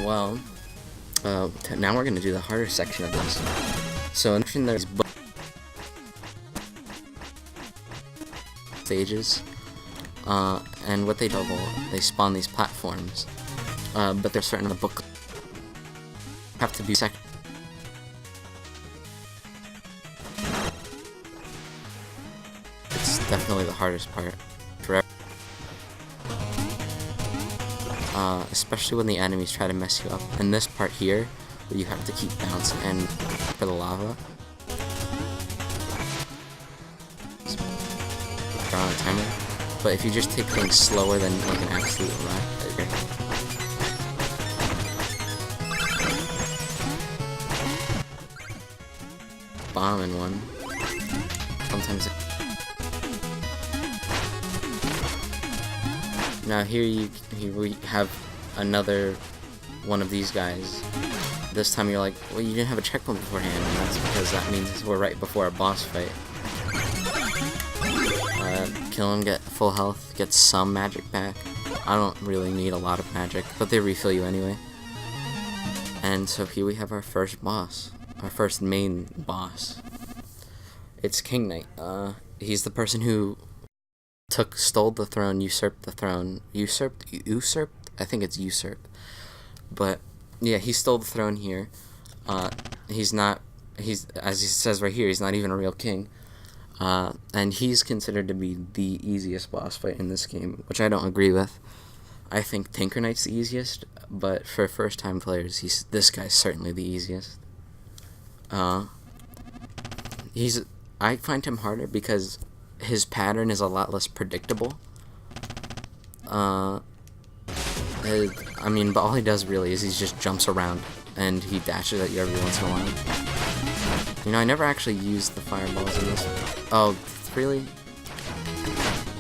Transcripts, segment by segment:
Well, now we're gonna do the harder section of this. So, in there's stages, and what they double, they spawn these platforms, but they're certain in the book have to be It's definitely the hardest part for especially when the enemies try to mess you up. And this part here, where you have to keep bouncing and for the lava. They're on a timer. But if you just take things slower than like an absolute rock, bomb in one. Sometimes now here we have another one of these guys. This time you're like, well, you didn't have a checkpoint beforehand, and that's because that means we're right before a boss fight. Kill him, get full health, get some magic back. I don't really need a lot of magic, but they refill you anyway. And so here we have our first boss, our first main boss. It's King Knight. He's the person who stole the throne, usurped the throne. Usurped? I think it's usurped. But yeah, he stole the throne here. He's as he says right here, he's not even a real king. And he's considered to be the easiest boss fight in this game, which I don't agree with. I think Tinker Knight's the easiest, but for first-time players, this guy's certainly the easiest. I find him harder because his pattern is a lot less predictable. I mean, but all he does really is he just jumps around and he dashes at you every once in a while. You know, I never actually used the fireballs in this one. Oh, really?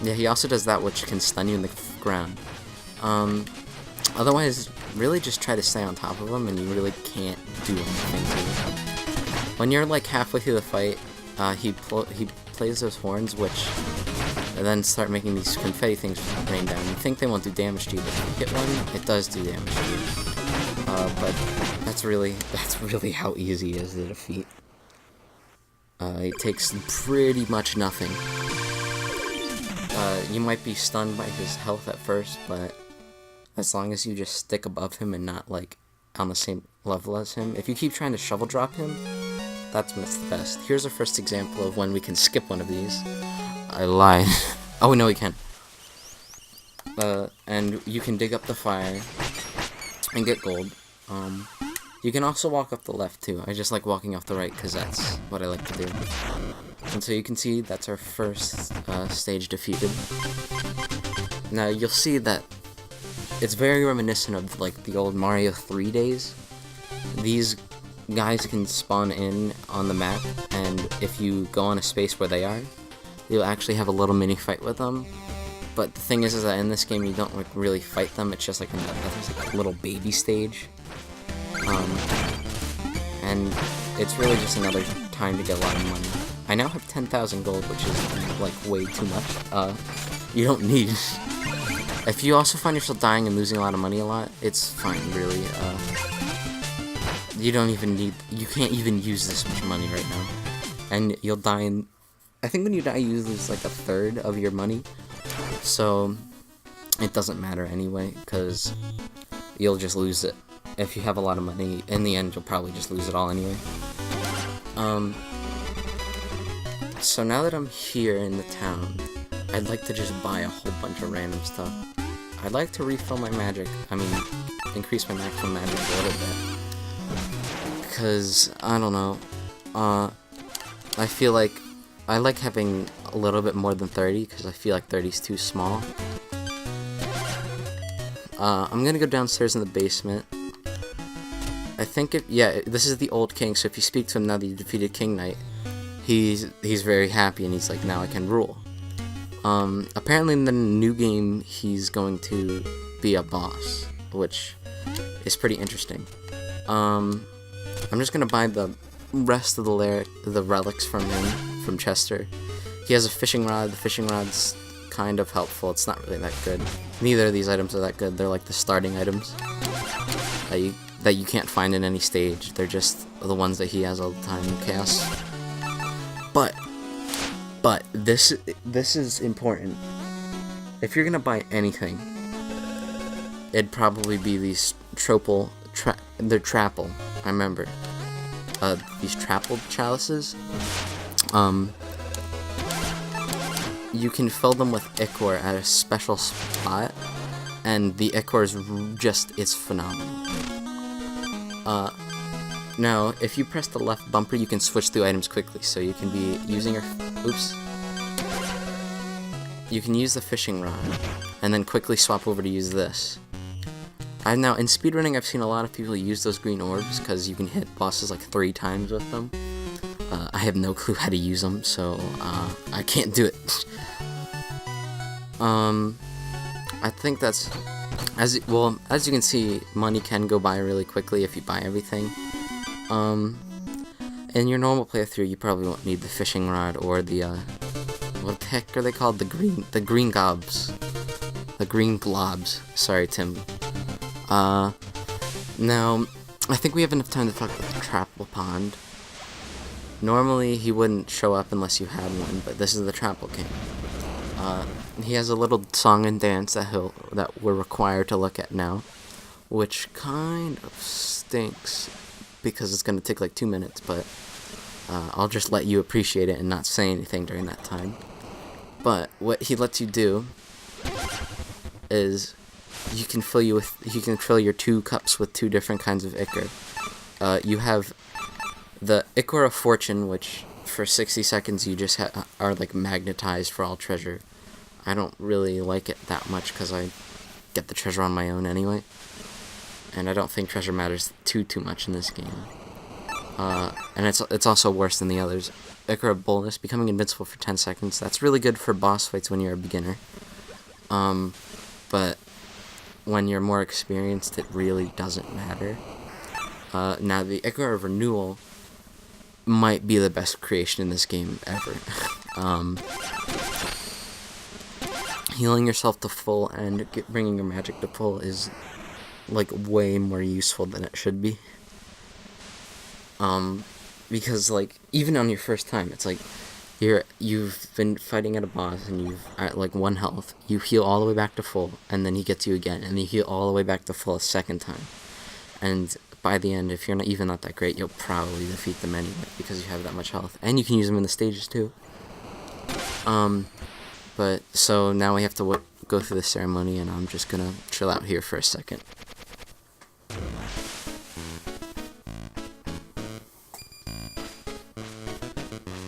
Yeah, he also does that, which can stun you in the ground. Otherwise, really just try to stay on top of him, and you really can't do anything to him. When you're like halfway through the fight, he plays those horns, which then start making these confetti things rain down. You think they won't do damage to you, but if you hit one, it does do damage to you. But that's really how easy it is to defeat. It takes pretty much nothing. You might be stunned by his health at first, but as long as you just stick above him and not like on the same level as him, if you keep trying to shovel drop him, that's when it's the best. Here's a first example of when we can skip one of these. I lied. Oh no, we can. And you can dig up the fire and get gold. You can also walk up the left too. I just like walking off the right because that's what I like to do. And so you can see that's our first stage defeated. Now you'll see that it's very reminiscent of like the old Mario 3 days. These guys can spawn in on the map, and if you go on a space where they are, you'll actually have a little mini fight with them. But the thing is that in this game you don't like really fight them. It's just like a little baby stage. And it's really just another time to get a lot of money. I now have 10,000 gold, which is like way too much. You don't need. If you also find yourself dying and losing a lot of money a lot, it's fine, really. You don't even need. You can't even use this much money right now, and you'll die in. I think when you die, you lose like a third of your money, so it doesn't matter anyway, because you'll just lose it. If you have a lot of money, in the end, you'll probably just lose it all anyway. So now that I'm here in the town, I'd like to just buy a whole bunch of random stuff. I'd like to refill my magic. I mean, increase my maximum magic a little bit. Because, I don't know. I feel like I like having a little bit more than 30, because I feel like 30 is too small. I'm gonna go downstairs in the basement. I think this is the old king, so if you speak to him now that you defeated King Knight, he's very happy, and he's like, now I can rule. Apparently in the new game, he's going to be a boss, which is pretty interesting. I'm just gonna buy the rest of the relics from him, from Chester. He has a fishing rod. The fishing rod's kind of helpful. It's not really that good. Neither of these items are that good. They're like the starting items. that you can't find in any stage. They're just the ones that he has all the time in Chaos. But this is important. If you're gonna buy anything, it'd probably be these they're Trapple. I remember these Trapple chalices. You can fill them with Ichor at a special spot, and the Ichor is phenomenal. Now, if you press the left bumper, you can switch through items quickly, so you can be using your... Oops. You can use the fishing rod, and then quickly swap over to use this. Now, in speedrunning, I've seen a lot of people use those green orbs, because you can hit bosses like 3 times with them. I have no clue how to use them, so I can't do it. I think that's... As you can see, money can go by really quickly if you buy everything. In your normal playthrough, you probably won't need the fishing rod or the, what the heck are they called? The green gobs. The green globs. Sorry, Tim. Now, I think we have enough time to talk about the Trapple Pond. Normally, he wouldn't show up unless you had one, but this is the Trapple King. He has a little song and dance that we're required to look at now, which kind of stinks because it's gonna take like 2 minutes, but I'll just let you appreciate it and not say anything during that time. But what he lets you do is he can fill your 2 cups with 2 different kinds of Ichor. You have the Ichor of Fortune, which for 60 seconds you just are like magnetized for all treasure. I don't really like it that much because I get the treasure on my own anyway, and I don't think treasure matters too much in this game. And it's also worse than the others. Ichor of Boldness, becoming invincible for 10 seconds. That's really good for boss fights when you're a beginner. But when you're more experienced, it really doesn't matter. Now the Ichor of Renewal might be the best creation in this game ever. Healing yourself to full and bringing your magic to full is like way more useful than it should be. Because like even on your first time, it's like you've been fighting at a boss and you've at like 1 health. You heal all the way back to full, and then he gets you again, and you heal all the way back to full a second time. And by the end, if you're not that great, you'll probably defeat them anyway because you have that much health, and you can use them in the stages too. But so now we have to go through the ceremony, and I'm just gonna chill out here for a second.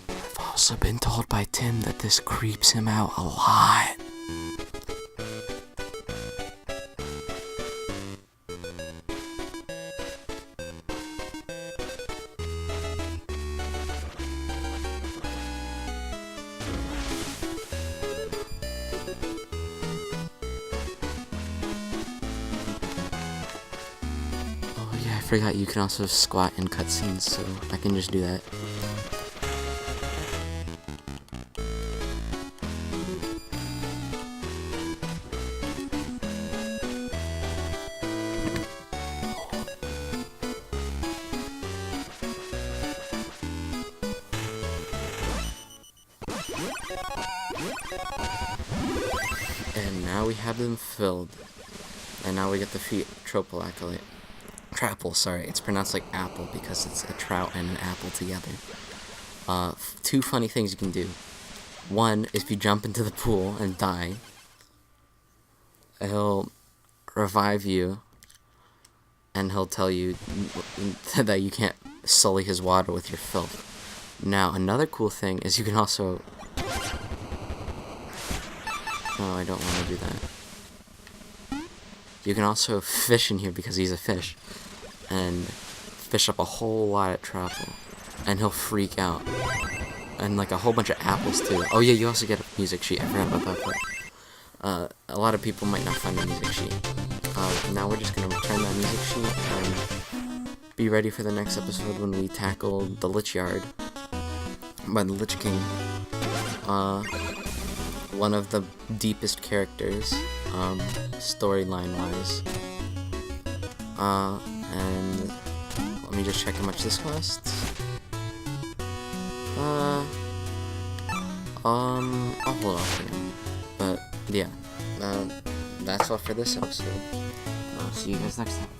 I've also been told by Tim that this creeps him out a lot. I forgot you can also squat in cutscenes, so I can just do that. And now we have them filled. And now we get the feat Trapple Acolyte. Trapple, sorry, it's pronounced like apple because it's a trout and an apple together. 2 funny things you can do. One, if you jump into the pool and die, he'll revive you, and he'll tell you that you can't sully his water with your filth. Now, another cool thing is you can also... Oh, I don't want to do that. You can also fish in here because he's a fish, and fish up a whole lot of Trapple, and he'll freak out. And like a whole bunch of apples too. Oh yeah, you also get a music sheet. I forgot about that part. A lot of people might not find the music sheet. Now we're just gonna return that music sheet and be ready for the next episode when we tackle the Lich Yard by the Lich King. One of the deepest characters, storyline-wise. And let me just check how much this costs. I'll hold off for now. But, yeah, that's all for this episode. I'll see you guys next time.